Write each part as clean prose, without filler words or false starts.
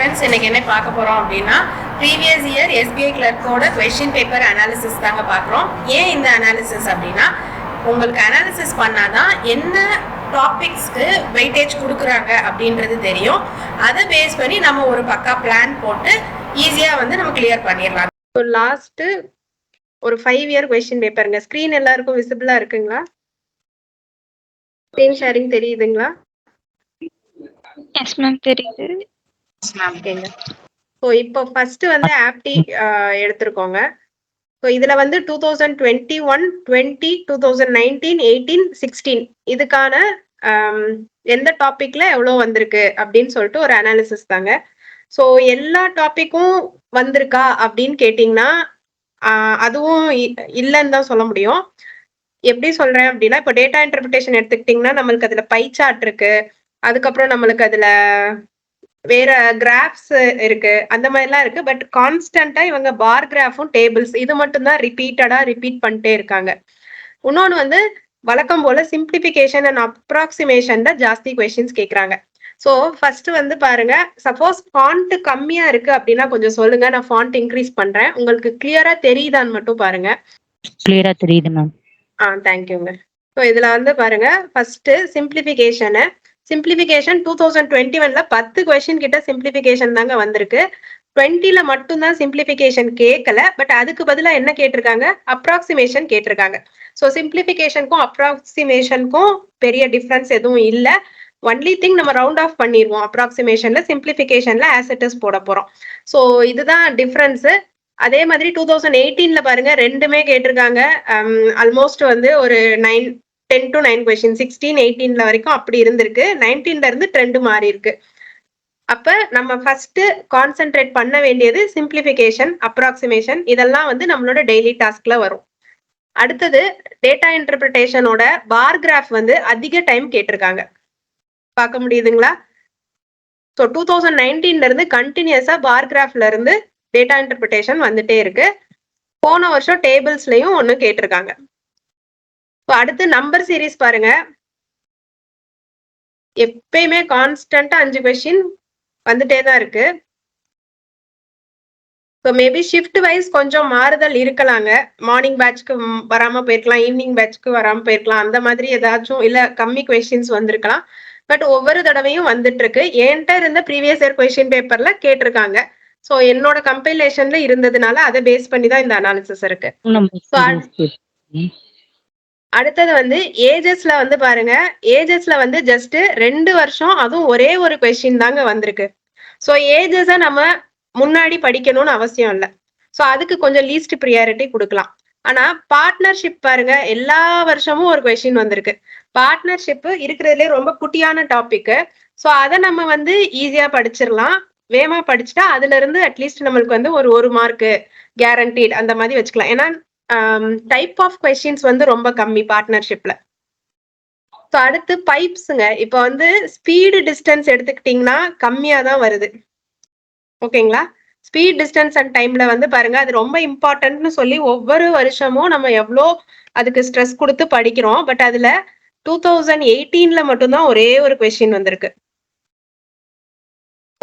Friends, இன்னைக்கு என்ன பார்க்க போறோம் அப்படின்னா ப்ரீவியஸ் இயர் SBI Clerkோட கொஸ்டின் பேப்பர் அனாலிசிஸ் தாங்க பார்க்குறோம். ஏன் இந்த அனாலிசிஸ் அப்படின்னா, உங்களுக்கு அனாலிசிஸ் பண்ணாதான் என்ன டாபிக்ஸ்க்கு வெயிட்டேஜ் கொடுக்குறாங்க அப்படின்றது தெரியும். அதை பேஸ் பண்ணி நம்ம ஒரு பக்கா பிளான் போட்டு ஈஸியாக வந்து நம்ம கிளியர் பண்ணிடலாம். லாஸ்ட் ஒரு 5 இயர் கொஸ்டின் பேப்பருங்க. ஸ்க்ரீன் எல்லாருக்கும் விசிபிளா இருக்குங்களா? ஸ்க்ரீன் ஷேரிங் தெரியுதுங்களா? எஸ் மேம், தெரியுது. ஓகேங்க. ஸோ இப்போ ஃபர்ஸ்ட் வந்து ஆப்டி எடுத்திருக்கோங்க. ஸோ இதுல வந்து 2021, 20, 2019, 18, 16 இதுக்கான எந்த டாபிக்ல எவ்வளோ வந்திருக்கு அப்படின்னு சொல்லிட்டு ஒரு அனாலிசிஸ் தாங்க. ஸோ எல்லா டாபிக்கும் வந்திருக்கா அப்படின்னு கேட்டிங்கன்னா அதுவும் இல்லைன்னு தான் சொல்ல முடியும். எப்படி சொல்றேன் அப்படின்னா, இப்போ டேட்டா இன்டர்பிரிட்டேஷன் எடுத்துக்கிட்டிங்கன்னா நம்மளுக்கு அதுல பை சார்ட் இருக்கு, அதுக்கப்புறம் நம்மளுக்கு அதுல வேற கிராஃப்ஸ் இருக்கு, அந்த மாதிரிலாம் இருக்கு. பட் கான்ஸ்டன்டா இவங்க பார் கிராஃபும் டேபிள்ஸ் இது மட்டும் தான் ரிப்பீட் பண்ணிட்டே இருக்காங்க. இன்னொன்னு வந்து வழக்கம் போல சிம்பிளிஃபிகேஷன் அண்ட் அப்ராக்சிமேஷன் தான் ஜாஸ்தி கொஸ்டின்ஸ் கேட்கறாங்க. ஸோ ஃபர்ஸ்ட் வந்து பாருங்க, சப்போஸ் ஃபாண்ட் கம்மியா இருக்கு அப்படின்னா கொஞ்சம் சொல்லுங்க, நான் ஃபாண்ட் இன்க்ரீஸ் பண்றேன். உங்களுக்கு கிளியரா தெரியுதான்னு மட்டும் பாருங்க. கிளியரா தெரியுது மேம். தேங்க்யூங்க. ஸோ இதுல வந்து பாருங்க, ஃபர்ஸ்ட் சிம்பிளிஃபிகேஷன் 2021ல 10 கொஸ்டின் கிட்ட சிம்பிளிஃபிகேஷன் தாங்க வந்திருக்கு. 20ல மட்டும்தான் சிம்பிளிஃபிகேஷன் கேட்கல. பட் அதுக்கு பதிலாக என்ன கேட்டிருக்காங்க, அப்ராக்சிமேஷன் கேட்டிருக்காங்க. ஸோ சிம்பிளிஃபிகேஷனுக்கும் அப்ராக்சிமேஷனுக்கும் பெரிய டிஃபரன்ஸ் எதுவும் இல்லை. ஒன்லி திங் நம்ம ரவுண்ட் ஆஃப் பண்ணிடுவோம் அப்ராக்சிமேஷன்ல, சிம்பிளிஃபிகேஷன்ல ஆஸ் இட் இஸ் போட போறோம். ஸோ இதுதான் டிஃபரன்ஸ். அதே மாதிரி 2018ல பாருங்க, ரெண்டுமே கேட்டிருக்காங்க. ஆல்மோஸ்ட் வந்து ஒரு 10 to 9 கொஸ்டின் 16, 18ல வரைக்கும் அப்படி இருந்திருக்கு. 19ல இருந்து ட்ரெண்ட் மாறி இருக்கு. அப்ப நம்ம ஃபர்ஸ்ட் கான்சென்ட்ரேட் பண்ண வேண்டியது சிம்பிளிஃபிகேஷன், அப்ராக்சிமேஷன், இதெல்லாம் வந்து நம்மளோட டெய்லி டாஸ்க்ல வரும். அடுத்தது டேட்டா இன்டர்பிரிட்டேஷனோட பார் கிராஃப் வந்து அதிக டைம் கேட்டிருக்காங்க. பார்க்க முடியுதுங்களா? ஸோ 2019ல இருந்து கண்டினியூஸா பார் கிராஃப்ல இருந்து டேட்டா இன்டர்பிரிட்டேஷன் வந்துட்டே இருக்கு. போன வருஷம் டேபிள்ஸ்லயும் ஒன்னு கேட்டிருக்காங்க. அடுத்து நம்பர் சீரீஸ் பாருங்க, எப்பயுமே கான்ஸ்டன்டா 5 கொஸ்டின் வந்துட்டே தான் இருக்கு. மேபி ஷிஃப்ட் வைஸ் கொஞ்சம் மாறுதல் இருக்கலாங்க. மார்னிங் பேட்ச்க்கு வராம போயிருக்கலாம், ஈவினிங் பேட்ச்க்கு வராம போயிருக்கலாம், அந்த மாதிரி ஏதாச்சும் இல்ல கம்மி கொஸ்டின்ஸ் வந்திருக்கலாம். பட் ஒவ்வொரு தடவையும் வந்துட்டு இருக்கு. என்கிட்ட இருந்த ப்ரீவியஸ் இயர் கொஸ்டின் பேப்பர்ல கேட்டிருக்காங்க. ஸோ என்னோட கம்பைலேஷன்ல இருந்ததுனால அதை பேஸ் பண்ணி தான் இந்த அனாலிசிஸ் இருக்கு. அடுத்தது வந்து ஏஜஸ்ல வந்து பாருங்க, ஏஜஸ்ல வந்து ஜஸ்ட் 2 வருஷம், அதுவும் ஒரே ஒரு கொஸ்டின் தாங்க வந்திருக்கு. ஸோ ஏஜஸை நம்ம முன்னாடி படிக்கணும்னு அவசியம் இல்லை. ஸோ அதுக்கு கொஞ்சம் லீஸ்ட் ப்ரியாரிட்டி கொடுக்கலாம். ஆனா பார்ட்னர்ஷிப் பாருங்க, எல்லா வருஷமும் ஒரு கொஸ்டின் வந்திருக்கு. பார்ட்னர்ஷிப் இருக்கிறதுலே ரொம்ப குட்டியான டாபிக். ஸோ அதை நம்ம வந்து ஈஸியா படிச்சிடலாம். வேகமா படிச்சுட்டா அதுல இருந்து அட்லீஸ்ட் நம்மளுக்கு வந்து ஒரு மார்க் கேரண்டீட் அந்த மாதிரி வச்சுக்கலாம். ஏன்னா டைப் ஆஃப் கொஸ்டின்ஸ் வந்து ரொம்ப கம்மி பார்ட்னர்ஷிப்ல. ஸோ அடுத்து பைப்ஸுங்க. இப்போ வந்து ஸ்பீடு டிஸ்டன்ஸ் எடுத்துக்கிட்டிங்கன்னா கம்மியா தான் வருது. ஓகேங்களா? ஸ்பீட் டிஸ்டன்ஸ் அண்ட் டைம்ல வந்து பாருங்க, அது ரொம்ப இம்பார்ட்டன்ட்னு சொல்லி ஒவ்வொரு வருஷமும் நம்ம எவ்வளோ அதுக்கு ஸ்ட்ரெஸ் கொடுத்து படிக்கிறோம். பட் அதுல 2018ல மட்டும்தான் ஒரே ஒரு கொஸ்டின் வந்திருக்கு.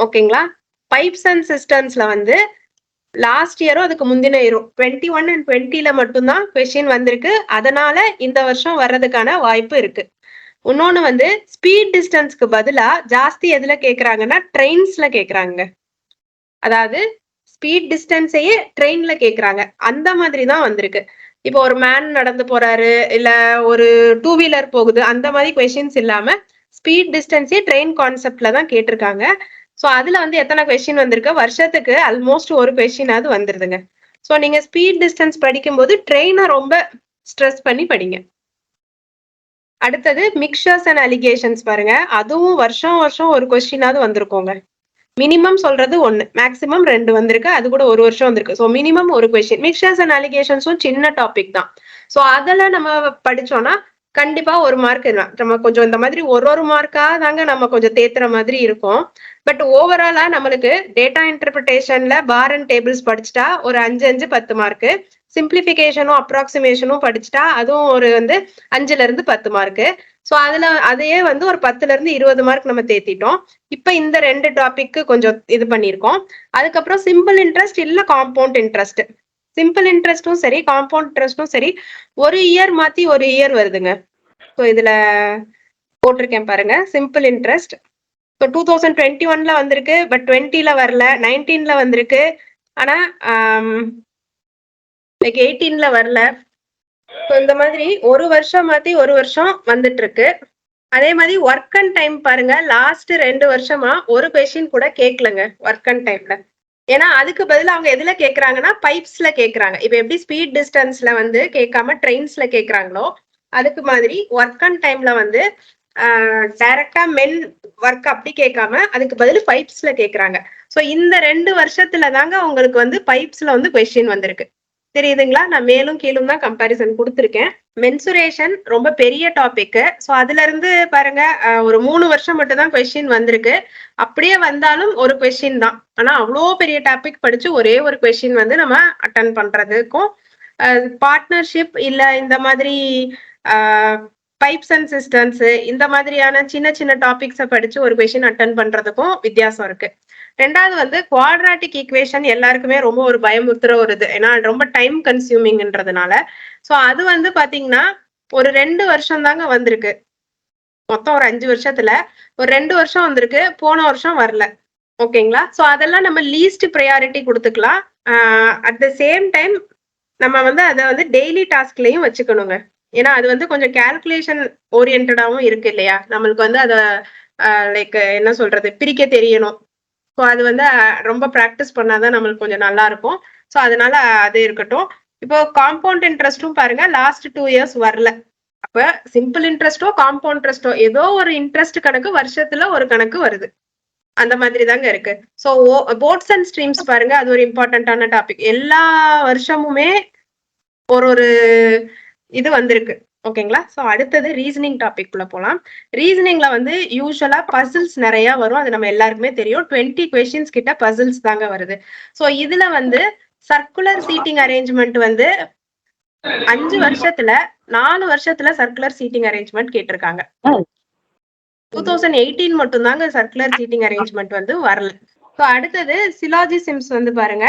ஓகேங்களா? பைப்ஸ் அண்ட் சிஸ்டம்ஸ்ல வந்து லாஸ்ட் இயரும் அதுக்கு முந்தின இயரும் 21 and 20ல மட்டும்தான் கொஸ்டின் வந்திருக்கு. அதனால இந்த வருஷம் வர்றதுக்கான வாய்ப்பு இருக்கு. இன்னொன்னு வந்து ஸ்பீட் டிஸ்டன்ஸ்க்கு பதிலா ஜாஸ்தி எதுல கேக்குறாங்கன்னா ட்ரெயின்ஸ்ல கேக்குறாங்க. அதாவது ஸ்பீட் டிஸ்டன்ஸையே ட்ரெயின்ல கேக்குறாங்க. அந்த மாதிரி தான் வந்திருக்கு. இப்போ ஒரு மேன் நடந்து போறாரு, இல்ல ஒரு 2 வீலர் போகுது, அந்த மாதிரி கொஸ்டின்ஸ் இல்லாம ஸ்பீட் டிஸ்டன்ஸே ட்ரெயின் கான்செப்ட்ல தான் கேட்டிருக்காங்க. ஸோ அதுல வந்து எத்தனை கொஸ்டின் வந்திருக்கு, வருஷத்துக்கு ஆல்மோஸ்ட் ஒரு கொஸ்டினாவது வந்துருதுங்க. ஸோ நீங்க ஸ்பீட் டிஸ்டன்ஸ் படிக்கும்போது ட்ரெயினை ரொம்ப ஸ்ட்ரெஸ் பண்ணி படிங்க. அடுத்தது மிக்சர்ஸ் அண்ட் அலிகேஷன்ஸ் பாருங்க, அதுவும் வருஷம் ஒரு கொஸ்டினாவது வந்திருக்கோங்க. மினிமம் சொல்றது 1, மேக்சிமம் 2 வந்திருக்கு. அது கூட ஒரு வருஷம் வந்திருக்கு. ஸோ மினிமம் ஒரு கொஸ்டின். மிக்சர்ஸ் அண்ட் அலிகேஷன்ஸும் சின்ன டாபிக் தான். ஸோ அதெல்லாம் நம்ம படிச்சோம்னா கண்டிப்பா 1 மார்க் இருக்கலாம். நம்ம கொஞ்சம் இந்த மாதிரி ஒரு மார்க்கா தாங்க நம்ம கொஞ்சம் தேத்துற மாதிரி இருக்கும். பட் ஓவராலா நம்மளுக்கு டேட்டா இன்டர்பிரிட்டேஷன்ல பார் அண்ட் டேபிள்ஸ் படிச்சுட்டா ஒரு 5 10 மார்க்கு, சிம்பிளிஃபிகேஷனும் அப்ராக்சிமேஷனும் படிச்சுட்டா அதுவும் ஒரு வந்து 5ல இருந்து 10 மார்க்கு. ஸோ அதையே வந்து ஒரு 10ல இருந்து 20 மார்க் நம்ம தேத்திட்டோம். இப்ப இந்த 2 டாபிக்கு கொஞ்சம் இது பண்ணியிருக்கோம். அதுக்கப்புறம் சிம்பிள் இன்ட்ரெஸ்ட் இல்ல காம்பவுண்ட் இன்ட்ரெஸ்ட். சிம்பிள் இன்ட்ரெஸ்டும் சரி காம்பவுண்ட் இன்ட்ரெஸ்டும் சரி ஒரு இயர் மாத்தி ஒரு இயர் வருதுங்க. ஸோ இதுல போட்டிருக்கேன் பாருங்க, சிம்பிள் இன்ட்ரெஸ்ட் இப்போ 2021ல வந்திருக்கு, பட் 20ல வரல, 19ல வந்திருக்கு, ஆனா லைக் 18ல வரல. ஸோ இந்த மாதிரி ஒரு வருஷம் மாத்தி ஒரு வருஷம் வந்துட்டு இருக்கு. அதே மாதிரி ஒர்க் அண்ட் டைம் பாருங்க, லாஸ்ட் 2 வருஷமா ஒரு கொஸ்டின் கூட கேட்கலங்க ஒர்க் அண்ட் டைம்ல. ஏன்னா அதுக்கு பதிலா அவங்க எதுல கேக்குறாங்கன்னா பைப்ஸ்ல கேக்குறாங்க. இப்ப எப்படி ஸ்பீட் டிஸ்டன்ஸ்ல வந்து கேட்காம ட்ரெயின்ஸ்ல கேக்குறாங்களோ அதுக்கு மாதிரி ஒர்க் அண்ட் டைம்ல வந்து டைரக்டா மென் ஒர்க் அப்படி கேட்காம அதுக்கு பதில் பைப்ஸ்ல கேக்குறாங்க. ஸோ இந்த 2 வருஷத்துல தாங்க உங்களுக்கு வந்து பைப்ஸ்ல வந்து கொஸ்டின் வந்திருக்கு. தெரியுதுங்களா? நான் மேலும் கீழும் தான் கம்பாரிசன் கொடுத்துருக்கேன். மென்சுரேஷன் ரொம்ப பெரிய டாபிக். ஸோ அதுல இருந்து பாருங்க ஒரு 3 வருஷம் மட்டும் தான் கொஸ்டின் வந்திருக்கு. அப்படியே வந்தாலும் ஒரு கொஸ்டின் தான். ஆனா அவ்வளோ பெரிய டாபிக் படிச்சு ஒரே ஒரு கொஸ்டின் வந்து நம்ம அட்டன் பண்றதுக்கும் பார்ட்னர்ஷிப் இல்ல இந்த மாதிரி பைப்ஸ் அண்ட் சிஸ்டம்ஸ் இந்த மாதிரியான சின்ன சின்ன டாபிக்ஸை படிச்சு ஒரு கொஸ்டின் அட்டன் பண்றதுக்கும் வித்தியாசம் இருக்கு. ரெண்டாவது வந்து குவாட்ராட்டிக் ஈக்குவேஷன் எல்லாருக்குமே ரொம்ப ஒரு பயமுறுத்துற ஒரு இது, ஏன்னா ரொம்ப டைம் கன்சியூமிங்ன்றதுனால. ஸோ அது வந்து பாத்தீங்கன்னா ஒரு 2 வருஷம் தாங்க வந்திருக்கு. மொத்தம் ஒரு 5 வருஷத்துல ஒரு 2 வருஷம் வந்திருக்கு, போன வருஷம் வரல. ஓகேங்களா? ஸோ அதெல்லாம் நம்ம லீஸ்ட் ப்ரையாரிட்டி கொடுத்துக்கலாம். அட் த சேம் டைம் நம்ம வந்து அதை வந்து டெய்லி டாஸ்க்லயும் வச்சுக்கணுங்க. ஏன்னா அது வந்து கொஞ்சம் கால்குலேஷன் ஓரியன்டாவும் இருக்கு இல்லையா? நம்மளுக்கு வந்து அதை லைக் என்ன சொல்றது, பிரிக்க தெரியணும். ஸோ அது வந்து ரொம்ப ப்ராக்டிஸ் பண்ணாதான் நம்மளுக்கு கொஞ்சம் நல்லா இருக்கும். ஸோ அதனால அது இருக்கட்டும். இப்போ காம்பவுண்ட் இன்ட்ரெஸ்டும் பாருங்க, லாஸ்ட் 2 இயர்ஸ் வரல. அப்ப சிம்பிள் இன்ட்ரெஸ்டோ காம்பவுண்ட் இன்ட்ரெஸ்டோ ஏதோ ஒரு இன்ட்ரெஸ்ட் கணக்கு வருஷத்துல ஒரு கணக்கு வருது. அந்த மாதிரி தாங்க இருக்கு. ஸோ போட்ஸ் அண்ட் ஸ்ட்ரீம்ஸ் பாருங்க, அது ஒரு இம்பார்ட்டன்டான டாபிக். எல்லா வருஷமுமே ஒரு இது வந்திருக்கு. ஓகேங்களா? ஸோ அடுத்தது ரீசனிங் டாபிக் குள்ள போலாம். ரீசனிங்ல வந்து யூஸ்வலா பசில்ஸ் நிறைய வரும், அது நம்ம எல்லாருக்குமே தெரியும். 20 கொஸ்டின்ஸ் கிட்ட பசில்ஸ் தாங்க வருது. ஸோ இதுல வந்து சர்க்குலர் சீட்டிங் அரேஞ்ச்மெண்ட் வந்து 5 வருஷத்துல 4 வருஷத்துல சர்க்குலர் சீட்டிங் அரேஞ்ச்மெண்ட் கேட்டிருக்காங்க. 2018 மட்டும் தாங்க சர்க்குலர் சீட்டிங் அரேஞ்ச்மெண்ட் வந்து வரல. ஸோ அடுத்தது சிலாஜிசிம்ஸ் வந்து பாருங்க,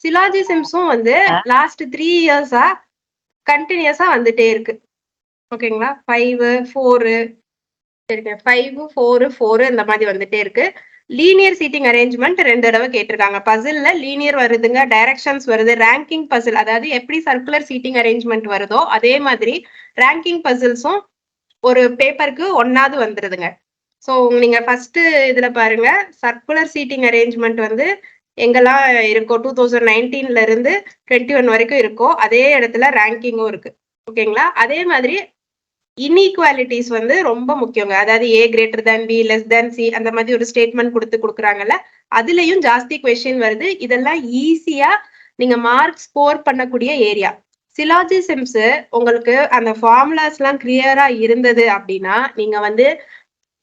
சிலாஜிசிம்ஸும் வந்து லாஸ்ட் 3 இயர்ஸா கண்டினியூஸா வந்துட்டே இருக்கு. ஓகேங்களா? 5, 4 5, 4, 4 இந்த மாதிரி வந்துட்டே இருக்கு. லீனியர் சீட்டிங் அரேஞ்ச்மெண்ட் 2 தடவை கேட்டிருக்காங்க. பசில்ல லீனியர் வருதுங்க, டைரக்ஷன்ஸ் வருது, ரேங்கிங் பசில், அதாவது எப்படி சர்க்குலர் சீட்டிங் அரேஞ்ச்மெண்ட் வருதோ அதே மாதிரி ரேங்கிங் பசில்ஸும் ஒரு பேப்பருக்கு 1வது வந்துருதுங்க. ஸோ நீங்க ஃபர்ஸ்ட் இதுல பாருங்க, சர்க்குலர் சீட்டிங் அரேஞ்ச்மெண்ட் வந்து எங்கெல்லாம் இருக்கோ 2019ல இருந்து 21 வரைக்கும் இருக்கோ அதே இடத்துல ரேங்கிங்கும் இருக்கு. ஓகேங்களா? அதே மாதிரி இன்இக்வாலிட்டிஸ் வந்து ரொம்ப முக்கியங்க. அதாவது A greater than B less than C அந்த மாதிரி ஒரு ஸ்டேட்மெண்ட் கொடுக்குறாங்கல்ல, அதுலயும் ஜாஸ்தி கொஸ்டின் வருது. இதெல்லாம் ஈஸியா நீங்க மார்க் ஸ்கோர் பண்ணக்கூடிய ஏரியா. சிலாஜிசிம்ஸ் உங்களுக்கு அந்த ஃபார்முலாஸ் எல்லாம் கிளியரா இருந்தது அப்படின்னா நீங்க வந்து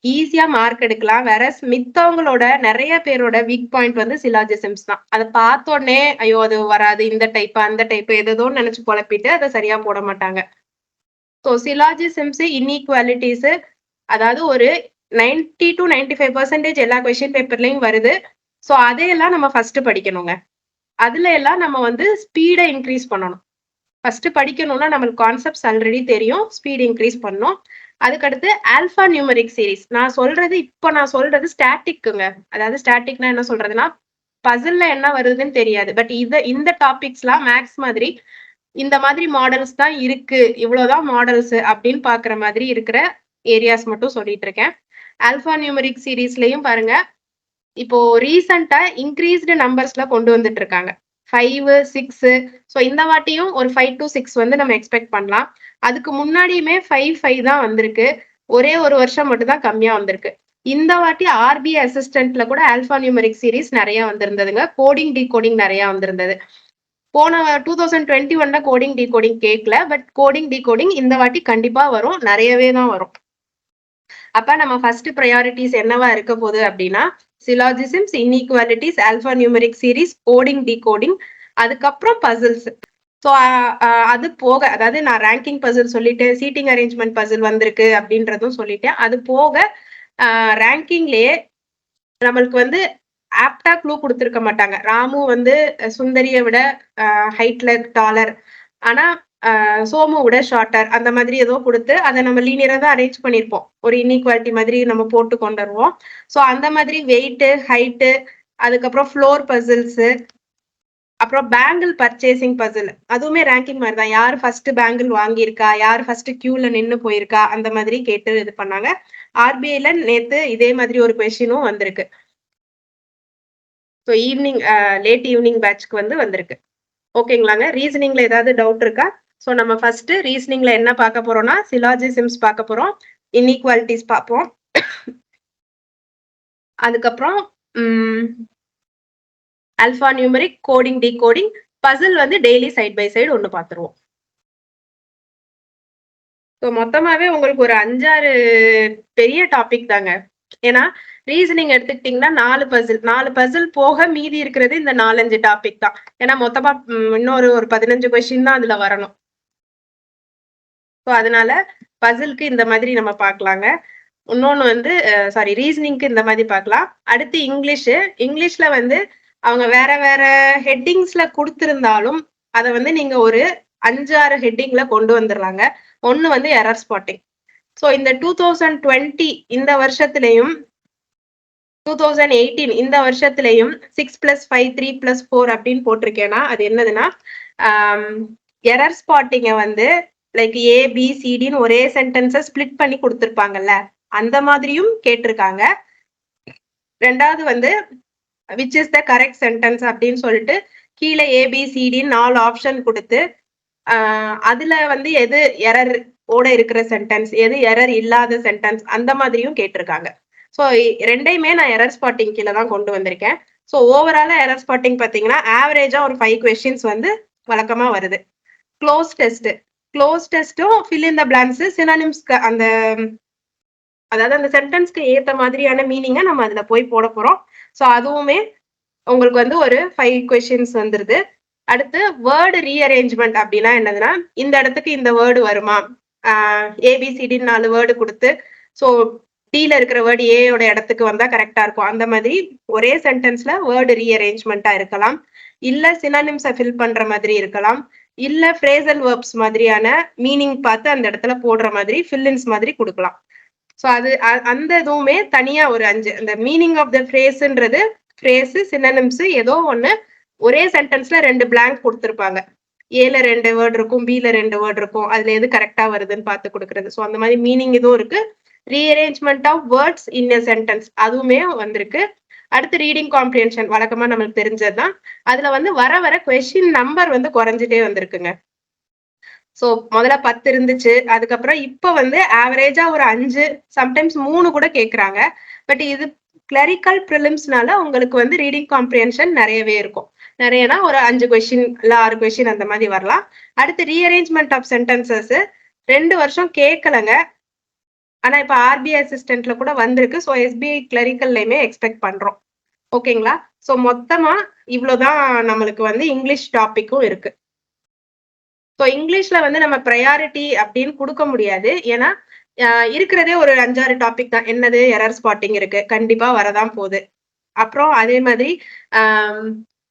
ஈஸியா மார்க் எடுக்கலாம். வேற மித்தவங்களோட நிறைய பேரோட வீக் பாயிண்ட் வந்து சிலாஜிசிம்ஸ் தான். அதை பார்த்த உடனே ஐயோ அது வராது, இந்த டைப் அந்த டைப் ஏதோ நினைச்சு குழப்பிட்டு அதை சரியா போட மாட்டாங்க. ஸோ சிலாஜிசிம்ஸ் இன்இக்வாலிட்டிஸ் அதாவது ஒரு 90 to 95% எல்லா கொஸ்டின் பேப்பர்லயும் வருது. ஸோ அதையெல்லாம் நம்ம ஃபர்ஸ்ட் படிக்கணுங்க. அதுல எல்லாம் நம்ம வந்து ஸ்பீடை இன்க்ரீஸ் பண்ணணும். ஃபர்ஸ்ட் படிக்கணும்னா நம்மளுக்கு கான்செப்ட்ஸ் ஆல்ரெடி தெரியும், ஸ்பீட் இன்க்ரீஸ் பண்ணணும். அதுக்கடுத்து ஆல்பா நியூமரிக் சீரீஸ். நான் சொல்றது ஸ்டாட்டிக்குங்க. அதாவது ஸ்டாட்டிக்னா என்ன சொல்றதுன்னா பசில்ல என்ன வருதுன்னு தெரியாது, பட் இந்த டாபிக்ஸ்லாம் மேக்ஸ் மாதிரி இந்த மாதிரி மாடல்ஸ் தான் இருக்கு, இவ்வளவுதான் மாடல்ஸ் அப்படின்னு பாக்குற மாதிரி இருக்கிற ஏரியாஸ் மட்டும் சொல்லிட்டு இருக்கேன். ஆல்பா நியூமரிக் சீரீஸ்லயும் பாருங்க, இப்போ ரீசெண்டா இன்க்ரீஸ்டு நம்பர்ஸ்ல கொண்டு வந்துட்டு இருக்காங்க, 5, 6. ஸோ இந்த வாட்டியும் ஒரு 5 to 6 வந்து நம்ம எக்ஸ்பெக்ட் பண்ணலாம். அதுக்கு முன்னாடியுமே 5 தான் வந்திருக்கு, ஒரே ஒரு வருஷம் மட்டும் தான் கம்மியா வந்திருக்கு. இந்த வாட்டி rbIassistantல கூட ஆல்பா நியூமரிக் சீரீஸ் நிறைய வந்திருந்ததுங்க. கோடிங் டிகோடிங் நிறைய வந்திருந்தது. போன 2021ல கோடிங் டிகோடிங் கேட்கல, பட் கோடிங் டிகோடிங் இந்த வாட்டி கண்டிப்பா வரும், நிறையவே தான் வரும். அப்ப நம்ம ஃபர்ஸ்ட் ப்ரையாரிட்டிஸ் என்னவா இருக்க போகுது அப்படின்னா syllogisms, inequalities, alphanumeric series, coding decoding, அதுக்கப்புறம் பசில்ஸ். ஸோ அது போக, அதாவது நான் ரேங்கிங் பசில் சொல்லிட்டு சீட்டிங் அரேஞ்ச்மெண்ட் பசில் வந்திருக்கு அப்படின்றதும் சொல்லிட்டேன். அது போக ரேங்கிங்லயே நம்மளுக்கு வந்து ஆப்டா க்ளூ கொடுத்துருக்க மாட்டாங்க. ராமு வந்து சுந்தரியை விட ஹைட்ல டாலர், ஆனா சோமு விட ஷார்ட்டர், அந்த மாதிரி ஏதோ கொடுத்து அதை நம்ம லீனியரா தான் அரேஞ்ச் பண்ணியிருப்போம். ஒரு இன்இக்வாலிட்டி மாதிரி நம்ம போட்டு கொண்டு வருவோம். ஸோ அந்த மாதிரி வெயிட்டு, ஹைட்டு, அதுக்கப்புறம் ஃப்ளோர் பசில்ஸ், அப்புறம் பேங்கிள் பர்ச்சேசிங் பசில், அதுவுமே ரேங்கிங் மாதிரி தான். யார் ஃபர்ஸ்ட் பேங்கிள் வாங்கியிருக்கா, யார் ஃபர்ஸ்ட் கியூல நின்று போயிருக்கா, அந்த மாதிரி கேட்டு இது பண்ணாங்க. ஆர்பிஐல நேத்து இதே மாதிரி ஒரு கொஸ்டினும் வந்திருக்கு. ஸோ ஈவினிங் லேட் ஈவினிங் பேட்ச்க்கு வந்து வந்திருக்கு. ஓகேங்களாங்க. ரீசனிங்ல ஏதாவது டவுட் இருக்கா? ஸோ நம்ம ஃபர்ஸ்ட் ரீசனிங்ல என்ன பார்க்க போறோம்னா சிலாஜிசம்ஸ் பார்க்க போறோம், இன்இக்வாலிட்டிஸ் பார்ப்போம், அதுக்கப்புறம் alphanumeric, coding, decoding, puzzle வந்து டெய்லி சைட் பை சைடு ஒன்று பார்த்துருவோம். ஸோ மொத்தமாவே உங்களுக்கு ஒரு 5-6 பெரிய டாபிக் தாங்க. ஏன்னா ரீசனிங் எடுத்துக்கிட்டீங்கன்னா 4 பசில் போக மீதி இருக்கிறது இந்த 4-5 டாபிக் தான். ஏன்னா மொத்தமா இன்னொரு 15 கொஸ்டின் தான் அதுல வரணும். ஸோ அதனால பசிலுக்கு இந்த மாதிரி நம்ம பார்க்கலாங்க. இன்னொன்னு வந்து சாரி ரீசனிங்க்கு இந்த மாதிரி பார்க்கலாம். அடுத்து இங்கிலீஷ்ல வந்து அவங்க வேற வேற ஹெட்டிங்ஸ்ல கொடுத்திருந்தாலும் அதை வந்து நீங்க ஒரு 5-6 ஹெட்டிங்ல கொண்டு வந்துடுறாங்க. ஒன்னு வந்து எரர் ஸ்பாட்டிங். ஸோ இந்த 2020 இந்த வருஷத்துலயும் 2018 இந்த வருஷத்துலயும் 6+5 3+4 அப்படின்னு போட்டிருக்கேன்னா அது என்னதுன்னா எரர் ஸ்பாட்டிங்க வந்து லைக் ABCDன்னு ஒரே சென்டென்ஸை ஸ்பிளிட் பண்ணி கொடுத்துருப்பாங்கல்ல, அந்த மாதிரியும் கேட்டிருக்காங்க. ரெண்டாவது வந்து which is the correct sentence அப்படின்னு சொல்லிட்டு கீழே ABCDன்னு 4 ஆப்ஷன் கொடுத்து அதுல வந்து எது எரர் ஓட இருக்கிற சென்டென்ஸ், எது எரர் இல்லாத சென்டென்ஸ், அந்த மாதிரியும் கேட்டிருக்காங்க. ஸோ ரெண்டையுமே நான் எரர் ஸ்பாட்டிங் கீழே தான் கொண்டு வந்திருக்கேன். ஸோ ஓவராலா எரர் ஸ்பாட்டிங் பார்த்தீங்கன்னா ஆவரேஜா ஒரு 5 கொஸ்டின்ஸ் வந்து வழக்கமா வருது. க்ளோஸ் டெஸ்ட்டும் ஃபில் இன் த பிளாங்க்ஸ், சினானிம்ஸ்க்கு அந்த அதாவது அந்த சென்டென்ஸ்க்கு ஏத்த மாதிரியான மீனிங்கை நம்ம அதுல போய் போட போறோம். ஸோ அதுவுமே உங்களுக்கு வந்து ஒரு 5 கொஸ்டின்ஸ் வந்துருது. அடுத்து வேர்டு ரீஅரேஞ்ச்மெண்ட் அப்படின்னா என்னதுன்னா இந்த இடத்துக்கு இந்த வேர்டு வருமா, ABCD 4 வேர்டு கொடுத்து ஸோ டீல இருக்கிற வேர்டு ஏயோட இடத்துக்கு வந்தா கரெக்டா இருக்கும். அந்த மாதிரி ஒரே சென்டென்ஸ்ல வேர்டு ரீஅரேஞ்ச்மெண்டா இருக்கலாம், இல்ல சினானிம்ஸை ஃபில் பண்ற மாதிரி இருக்கலாம், இல்ல ஃப்ரேசல் வேர்ப்ஸ் மாதிரியான மீனிங் பார்த்து அந்த இடத்துல போடுற மாதிரி ஃபில்லின்ஸ் மாதிரி கொடுக்கலாம். ஸோ அது அந்த இதுவுமே தனியா ஒரு 5 அந்த மீனிங் ஆஃப் த ஃப்ரேஸ்ன்றது ஃப்ரேஸ், சினானிம்ஸ் ஏதோ ஒண்ணு ஒரே சென்டென்ஸ்ல 2 பிளாங்க் கொடுத்துருப்பாங்க. ஏல 2 வேர்டு இருக்கும், பில 2 வேர்டு இருக்கும், அதுல எது கரெக்டா வருதுன்னு பார்த்து கொடுக்கறது. ஸோ அந்த மாதிரி மீனிங் இதுவும் இருக்கு. Rearrangement of words in a sentence அதுவுமே வந்திருக்கு. அடுத்து ரீடிங் காம்ப்ரிஹென்ஷன் வழக்கமா நம்மளுக்கு தெரிஞ்சதுதான். அதுல வந்து வர கொஸ்டின் நம்பர் வந்து குறைஞ்சிட்டே வந்திருக்குங்க. ஸோ முதல்ல 10 இருந்துச்சு, அதுக்கப்புறம் இப்ப வந்து ஆவரேஜா ஒரு 5 சம்டைம்ஸ் 3 கூட கேட்கறாங்க. பட் இது கிளரிக்கல் ப்ரிலிம்ஸ்னால உங்களுக்கு வந்து ரீடிங் காம்ப்ரிஹென்ஷன் நிறையவே இருக்கும். நிறையனா ஒரு 5 கொஸ்டின் இல்ல 6 கொஸ்டின் அந்த மாதிரி வரலாம். அடுத்து ரீஅரேஞ்ச்மெண்ட் ஆஃப் சென்டென்சஸ் 2 வருஷம் கேட்கலங்க, ஆனா இப்ப RBI அசிஸ்டன்ட்ல கூட வந்திருக்கு. ஸோ SBI கிளரிக்கல்லையுமே எக்ஸ்பெக்ட் பண்றோம். ஓகேங்களா? ஸோ மொத்தமா இவ்வளவுதான் நம்மளுக்கு வந்து இங்கிலீஷ் டாபிக்கும் இருக்கு. ஸோ இங்கிலீஷ்ல வந்து நம்ம ப்ரையாரிட்டி அப்படின்னு கொடுக்க முடியாது. ஏன்னா இருக்கிறதே ஒரு 5-6 டாபிக் தான். என்னது எரர் ஸ்பாட்டிங் இருக்கு, கண்டிப்பா வரதான் போகுது. அப்புறம் அதே மாதிரி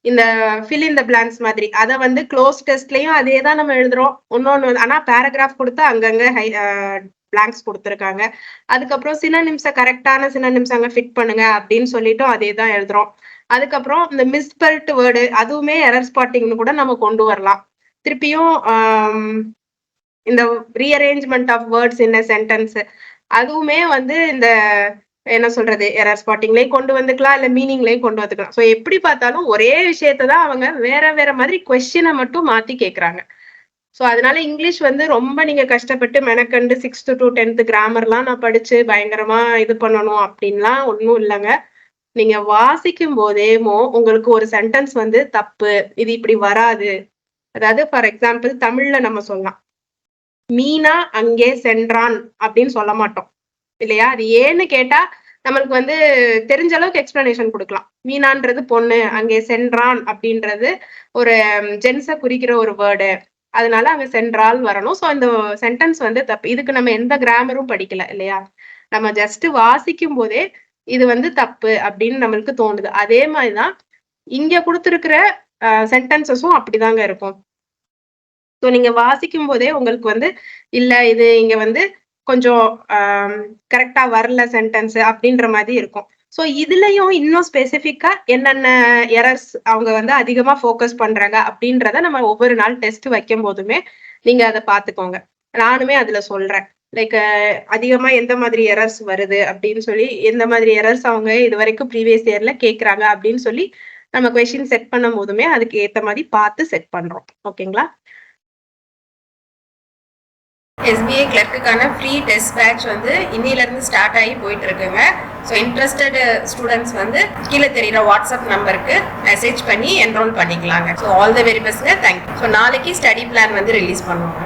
இந்த ஃபில் இன் த பிளாங்க்ஸ் மாதிரி அதை வந்து க்ளோஸ் டெஸ்ட்லயும் அதே தான் நம்ம எழுதுறோம். இன்னொன்னு ஆனா பேராகிராஃப் கொடுத்து அங்கங்க பிளாங்க்ஸ் கொடுத்துருக்காங்க. அதுக்கப்புறம் சினானிம்ஸை கரெக்டான சினானிம்ஸ் அங்க ஃபிட் பண்ணுங்க அப்படின்னு சொல்லிட்டும் அதே தான் எழுதுறோம். அதுக்கப்புறம் இந்த மிஸ்பெல்ட் வேர்டு அதுவுமே எரர் ஸ்பாட்டிங்னு கூட நம்ம கொண்டு வரலாம். திருப்பியும் இந்த rearrangement of words in a sentence அதுவுமே வந்து இந்த என்ன சொல்றது எரர் ஸ்பாட்டிங்லயும் கொண்டு வந்துக்கலாம், இல்ல மீனிங்லயும் கொண்டு வந்துக்கலாம். ஸோ எப்படி பார்த்தாலும் ஒரே விஷயத்தான் அவங்க வேற மாதிரி கொஸ்டினை மட்டும் மாத்தி கேட்கறாங்க. ஸோ அதனால இங்கிலீஷ் வந்து ரொம்ப நீங்க கஷ்டப்பட்டு மெனக்கண்டு 6th to 10th கிராமர்லாம் நான் படிச்சு பயங்கரமா இது பண்ணணும் அப்படின்லாம் ஒன்றும் இல்லைங்க. நீங்க வாசிக்கும் போதேமோ உங்களுக்கு ஒரு சென்டென்ஸ் வந்து தப்பு, இது இப்படி வராது. அதாவது ஃபார் எக்ஸாம்பிள் தமிழ்ல நம்ம சொல்லலாம், மீனா அங்கே சென்றான் அப்படின்னு சொல்ல மாட்டோம் இல்லையா? அது ஏன்னு கேட்டா நம்மளுக்கு வந்து தெரிஞ்ச அளவுக்கு எக்ஸ்பிளனேஷன் கொடுக்கலாம். மீனான்றது பொண்ணு, அங்கே சென்றான் அப்படின்றது ஒரு ஜென்ஸை குறிக்கிற ஒரு வேர்டு, அதனால அங்க சென்றால் வரணும். ஸோ இந்த சென்டென்ஸ் வந்து தப்பு. இதுக்கு நம்ம எந்த கிராமரும் படிக்கல இல்லையா, நம்ம ஜஸ்ட் வாசிக்கும் போதே இது வந்து தப்பு அப்படின்னு நம்மளுக்கு தோணுது. அதே மாதிரிதான் இங்க கொடுத்துருக்கிற சென்டென்சஸும் அப்படிதாங்க இருக்கும். ஸோ நீங்க வாசிக்கும் போதே உங்களுக்கு வந்து இல்ல இது இங்க வந்து கொஞ்சம் கரெக்டா வரல சென்டென்ஸ் அப்படின்ற மாதிரி இருக்கும். ஸோ இதுலயும் இன்னும் ஸ்பெசிஃபிக்கா என்னென்ன எரர்ஸ் அவங்க வந்து அதிகமா ஃபோக்கஸ் பண்றாங்க அப்படின்றத நம்ம ஒவ்வொரு நாள் டெஸ்ட் வைக்கும் போதுமே நீங்க அதை பார்த்துக்கோங்க. நானுமே அதுல சொல்றேன், லைக் அதிகமா எந்த மாதிரி எரர்ஸ் வருது அப்படின்னு சொல்லி, எந்த மாதிரி எரர்ஸ் அவங்க இது வரைக்கும் ப்ரீவியஸ் இயர்ல கேட்கறாங்க அப்படின்னு சொல்லி நம்ம கொஸ்டின் செட் பண்ணும் போதுமே அதுக்கு ஏத்த மாதிரி பார்த்து செட் பண்றோம். ஓகேங்களா? SBI கிளர்க்குக்கான ஃப்ரீ டெஸ்ட் பேட்ச் வந்து இன்னிலிருந்து ஸ்டார்ட் ஆகி போயிட்டு இருக்குங்க. ஸோ இன்ட்ரெஸ்டட் ஸ்டூடெண்ட்ஸ் வந்து கீழே தெரியுற வாட்ஸ்அப் நம்பருக்கு மெசேஜ் பண்ணி என்ரோல் பண்ணிக்கலாங்க. ஸோ ஆல் த வெரி பெஸ்ட்ங்க. தேங்க்யூ. ஸோ நாளைக்கு ஸ்டடி பிளான் வந்து ரிலீஸ் பண்ணுவாங்க.